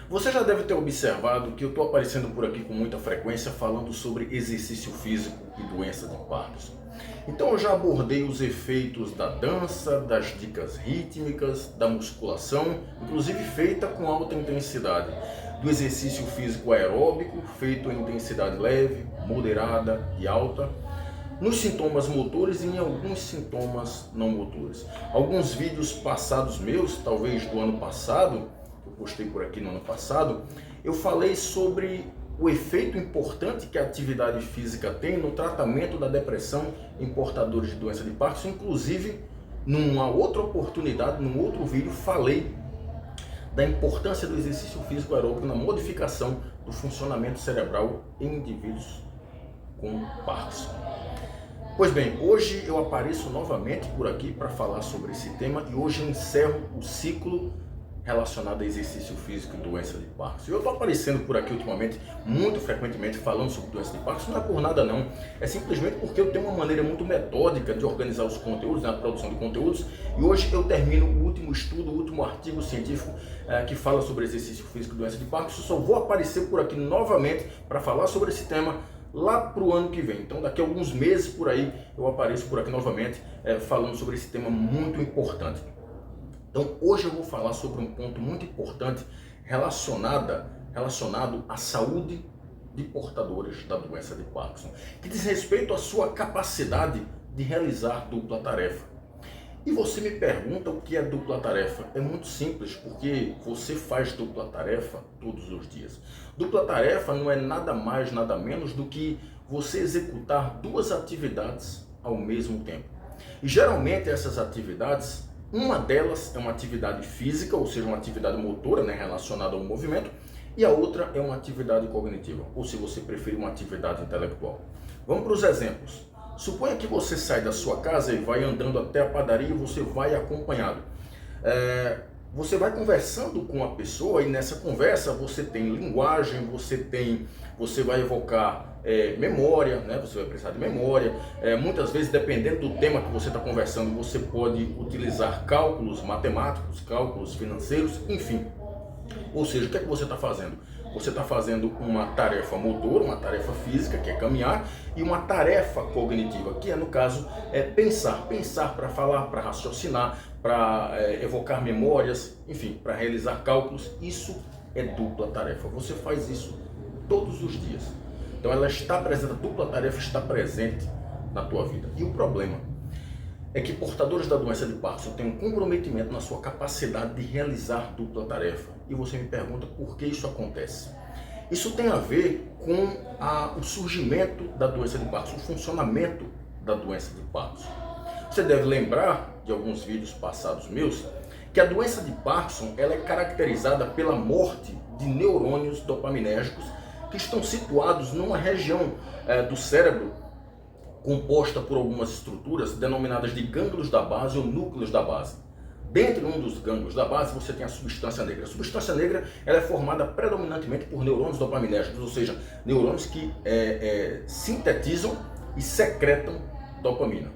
Você já deve ter observado que eu estou aparecendo por aqui com muita frequência falando sobre exercício físico e doença de Parkinson. Então eu já abordei os efeitos da dança, das dicas rítmicas, da musculação, inclusive feita com alta intensidade, do exercício físico aeróbico, feito em intensidade leve, moderada e alta, nos sintomas motores e em alguns sintomas não motores. Alguns vídeos passados meus, talvez do ano passado, eu postei por aqui no ano passado, eu falei sobre o efeito importante que a atividade física tem no tratamento da depressão em portadores de doença de Parkinson. Inclusive, numa outra oportunidade, num outro vídeo, falei da importância do exercício físico aeróbico na modificação do funcionamento cerebral em indivíduos com Parkinson. Pois bem, hoje eu apareço novamente por aqui para falar sobre esse tema e hoje eu encerro o ciclo relacionado a exercício físico e doença de Parkinson. Eu estou aparecendo por aqui ultimamente, muito frequentemente, falando sobre doença de Parkinson. Não é por nada não, é simplesmente porque eu tenho uma maneira muito metódica de organizar os conteúdos, na produção de conteúdos, e hoje eu termino o último estudo, o último artigo científico que fala sobre exercício físico e doença de Parkinson. Só vou aparecer por aqui novamente para falar sobre esse tema lá para o ano que vem. Então daqui a alguns meses por aí eu apareço por aqui novamente falando sobre esse tema muito importante. Então hoje eu vou falar sobre um ponto muito importante relacionado à saúde de portadores da doença de Parkinson, que diz respeito à sua capacidade de realizar dupla tarefa. E você me pergunta o que é dupla tarefa? É muito simples, porque você faz dupla tarefa todos os dias. Dupla tarefa não é nada mais, nada menos do que você executar duas atividades ao mesmo tempo. E geralmente essas atividades, uma delas é uma atividade física, ou seja, uma atividade motora, relacionada ao movimento, e a outra é uma atividade cognitiva, ou se você preferir, uma atividade intelectual. Vamos para os exemplos. Suponha que você sai da sua casa e vai andando até a padaria e você vai acompanhado. Você vai conversando com a pessoa e nessa conversa você tem linguagem, você vai evocar memória, você vai precisar de memória. Muitas vezes, dependendo do tema que você está conversando, você pode utilizar cálculos matemáticos, cálculos financeiros, enfim. Ou seja, o que é que você está fazendo? Você está fazendo uma tarefa motora, uma tarefa física, que é caminhar, e uma tarefa cognitiva, que é, no caso, pensar. Pensar para falar, para raciocinar, para evocar memórias, enfim, para realizar cálculos. Isso é dupla tarefa. Você faz isso todos os dias. Então ela está presente, a dupla tarefa está presente na tua vida. E o problema é que portadores da doença de Parkinson têm um comprometimento na sua capacidade de realizar dupla tarefa. E você me pergunta por que isso acontece. Isso tem a ver com o surgimento da doença de Parkinson, o funcionamento da doença de Parkinson. Você deve lembrar de alguns vídeos passados meus que a doença de Parkinson ela é caracterizada pela morte de neurônios dopaminérgicos que estão situados numa região do cérebro composta por algumas estruturas denominadas de gânglios da base ou núcleos da base. Dentro de um dos gânglios da base você tem a substância negra. A substância negra ela é formada predominantemente por neurônios dopaminérgicos, ou seja, neurônios que sintetizam e secretam dopamina.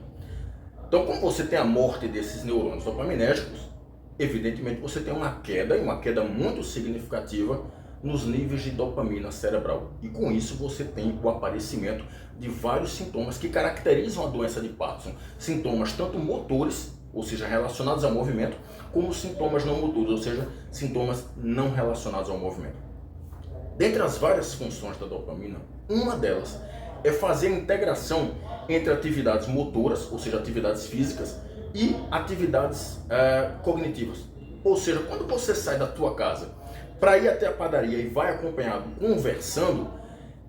Então, como você tem a morte desses neurônios dopaminérgicos, evidentemente você tem uma queda muito significativa nos níveis de dopamina cerebral. E com isso você tem o aparecimento de vários sintomas que caracterizam a doença de Parkinson. Sintomas tanto motores, ou seja, relacionados ao movimento, como sintomas não motores, ou seja, sintomas não relacionados ao movimento. Dentre as várias funções da dopamina, uma delas é fazer a integração entre atividades motoras, ou seja, atividades físicas, e atividades cognitivas. Ou seja, quando você sai da tua casa para ir até a padaria e vai acompanhado conversando,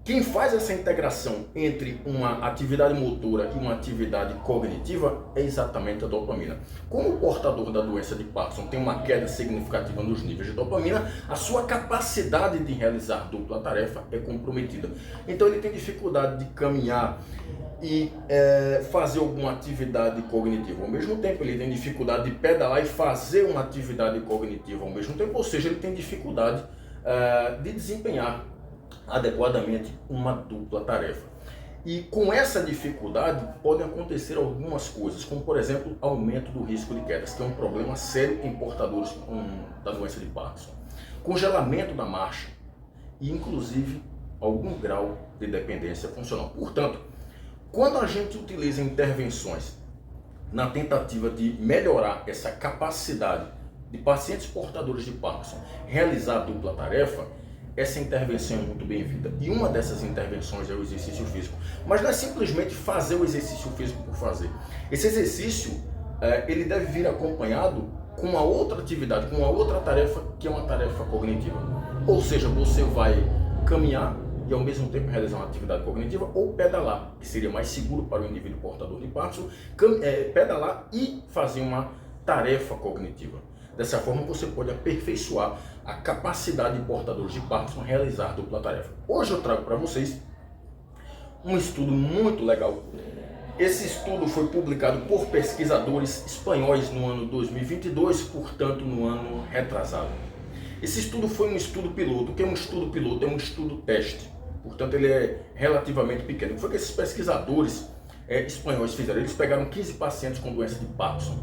quem faz essa integração entre uma atividade motora e uma atividade cognitiva é exatamente a dopamina. Como o portador da doença de Parkinson tem uma queda significativa nos níveis de dopamina, a sua capacidade de realizar dupla tarefa é comprometida. Então ele tem dificuldade de caminhar e fazer alguma atividade cognitiva ao mesmo tempo. Ele tem dificuldade de pedalar e fazer uma atividade cognitiva ao mesmo tempo, ou seja, ele tem dificuldade de desempenhar adequadamente uma dupla tarefa. E com essa dificuldade podem acontecer algumas coisas, como por exemplo, aumento do risco de quedas, que é um problema sério em portadores da doença de Parkinson. congelamento da marcha e, inclusive, algum grau de dependência funcional. Portanto, quando a gente utiliza intervenções na tentativa de melhorar essa capacidade de pacientes portadores de Parkinson realizar a dupla tarefa, essa intervenção é muito bem-vinda. E uma dessas intervenções é o exercício físico. Mas não é simplesmente fazer o exercício físico por fazer. Esse exercício, ele deve vir acompanhado com uma outra atividade, com uma outra tarefa, que é uma tarefa cognitiva. Ou seja, você vai caminhar e ao mesmo tempo realizar uma atividade cognitiva, ou pedalar, que seria mais seguro para o indivíduo portador de Parkinson, pedalar e fazer uma tarefa cognitiva. Dessa forma você pode aperfeiçoar a capacidade de portadores de Parkinson realizar dupla tarefa. Hoje eu trago para vocês um estudo muito legal. Esse estudo foi publicado por pesquisadores espanhóis no ano 2022, portanto no ano retrasado. Esse estudo foi um estudo piloto. O que é um estudo piloto? É um estudo teste. Portanto, ele é relativamente pequeno. O que foi que esses pesquisadores espanhóis fizeram? Eles pegaram 15 pacientes com doença de Parkinson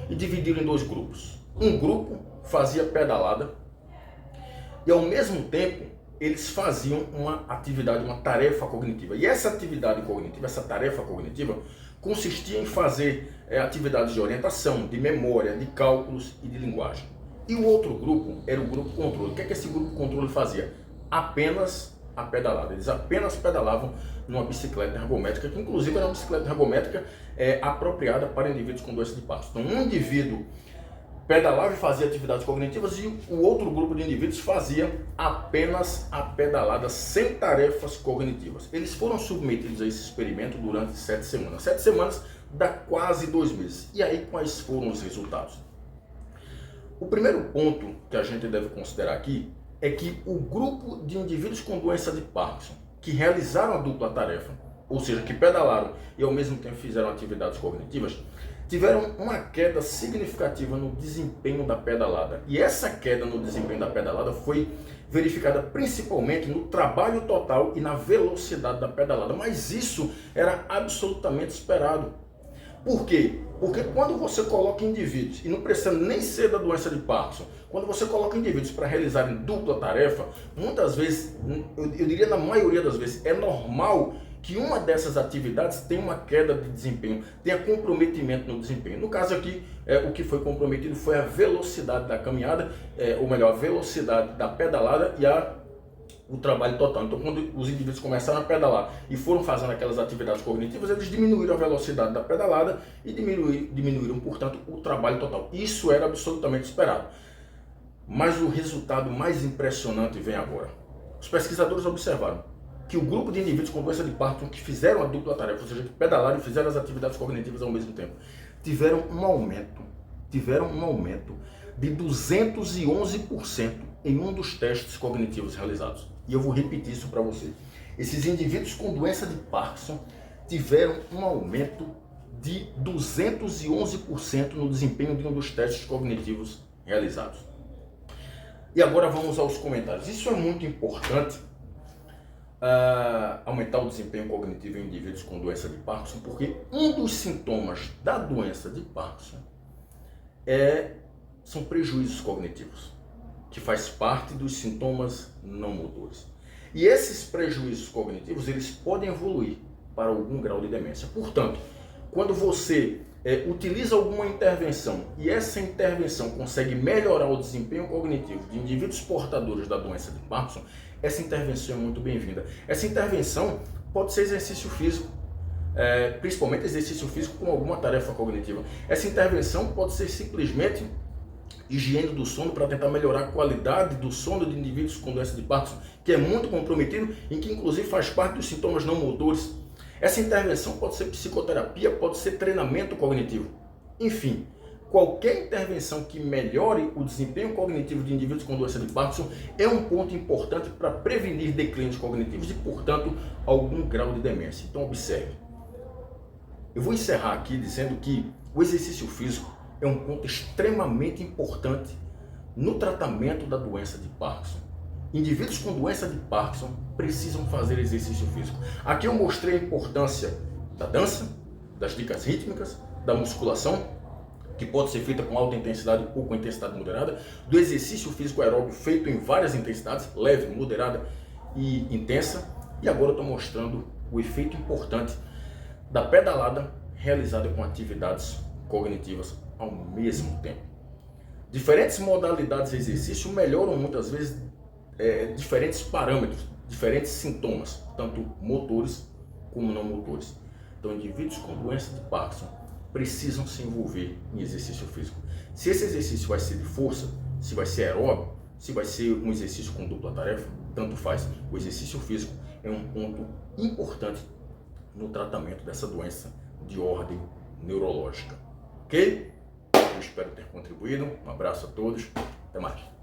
e dividiram em dois grupos. Um grupo fazia pedalada e, ao mesmo tempo, eles faziam uma atividade, uma tarefa cognitiva. E essa atividade cognitiva, essa tarefa cognitiva, consistia em fazer atividades de orientação, de memória, de cálculos e de linguagem. E o outro grupo era o grupo controle. O que é que esse grupo controle fazia? Apenas a pedalada. Eles apenas pedalavam numa bicicleta ergométrica, que inclusive era uma bicicleta ergométrica apropriada para indivíduos com doença de Parkinson. Então, um indivíduo pedalava e fazia atividades cognitivas e o outro grupo de indivíduos fazia apenas a pedalada sem tarefas cognitivas. Eles foram submetidos a esse experimento durante 7 semanas. 7 semanas dá quase 2 meses. E aí, quais foram os resultados? O primeiro ponto que a gente deve considerar aqui é que o grupo de indivíduos com doença de Parkinson que realizaram a dupla tarefa, ou seja, que pedalaram e ao mesmo tempo fizeram atividades cognitivas, tiveram uma queda significativa no desempenho da pedalada. E essa queda no desempenho da pedalada foi verificada principalmente no trabalho total e na velocidade da pedalada. Mas isso era absolutamente esperado. Por quê? Porque quando você coloca indivíduos, e não precisa nem ser da doença de Parkinson, quando você coloca indivíduos para realizarem dupla tarefa, muitas vezes, eu diria na maioria das vezes, é normal que uma dessas atividades tenha uma queda de desempenho, tenha comprometimento no desempenho. No caso aqui, o que foi comprometido foi a velocidade da caminhada, ou melhor, a velocidade da pedalada e o trabalho total. Então, quando os indivíduos começaram a pedalar e foram fazendo aquelas atividades cognitivas, eles diminuíram a velocidade da pedalada e diminuíram, portanto, o trabalho total. Isso era absolutamente esperado. Mas o resultado mais impressionante vem agora. Os pesquisadores observaram que o grupo de indivíduos com doença de Parkinson que fizeram a dupla tarefa, ou seja, que pedalaram e fizeram as atividades cognitivas ao mesmo tempo, tiveram um aumento de 211% em um dos testes cognitivos realizados. E eu vou repetir isso para você. Esses indivíduos com doença de Parkinson tiveram um aumento de 211% no desempenho de um dos testes cognitivos realizados. E agora vamos aos comentários. Isso é muito importante, aumentar o desempenho cognitivo em indivíduos com doença de Parkinson, porque um dos sintomas da doença de Parkinson são prejuízos cognitivos, que faz parte dos sintomas não motores. E esses prejuízos cognitivos, eles podem evoluir para algum grau de demência. Portanto, quando você utiliza alguma intervenção e essa intervenção consegue melhorar o desempenho cognitivo de indivíduos portadores da doença de Parkinson, essa intervenção é muito bem-vinda. Essa intervenção pode ser exercício físico, principalmente exercício físico com alguma tarefa cognitiva. Essa intervenção pode ser simplesmente higiene do sono para tentar melhorar a qualidade do sono de indivíduos com doença de Parkinson, que é muito comprometido e que inclusive faz parte dos sintomas não motores. Essa intervenção pode ser psicoterapia, pode ser treinamento cognitivo. Enfim, qualquer intervenção que melhore o desempenho cognitivo de indivíduos com doença de Parkinson é um ponto importante para prevenir declínios cognitivos e, portanto, algum grau de demência. Então, observe. Eu vou encerrar aqui dizendo que o exercício físico é um ponto extremamente importante no tratamento da doença de Parkinson. Indivíduos com doença de Parkinson precisam fazer exercício físico. Aqui eu mostrei a importância da dança, das dicas rítmicas, da musculação, que pode ser feita com alta intensidade ou com intensidade moderada, do exercício físico aeróbio feito em várias intensidades, leve, moderada e intensa. E agora eu estou mostrando o efeito importante da pedalada realizada com atividades cognitivas ao mesmo tempo. Diferentes modalidades de exercício melhoram muitas vezes diferentes parâmetros, diferentes sintomas, tanto motores como não motores. Então, indivíduos com doença de Parkinson precisam se envolver em exercício físico. Se esse exercício vai ser de força, se vai ser aeróbico, se vai ser um exercício com dupla tarefa, tanto faz. O exercício físico é um ponto importante no tratamento dessa doença de ordem neurológica. Ok? Eu espero ter contribuído. Um abraço a todos. Até mais.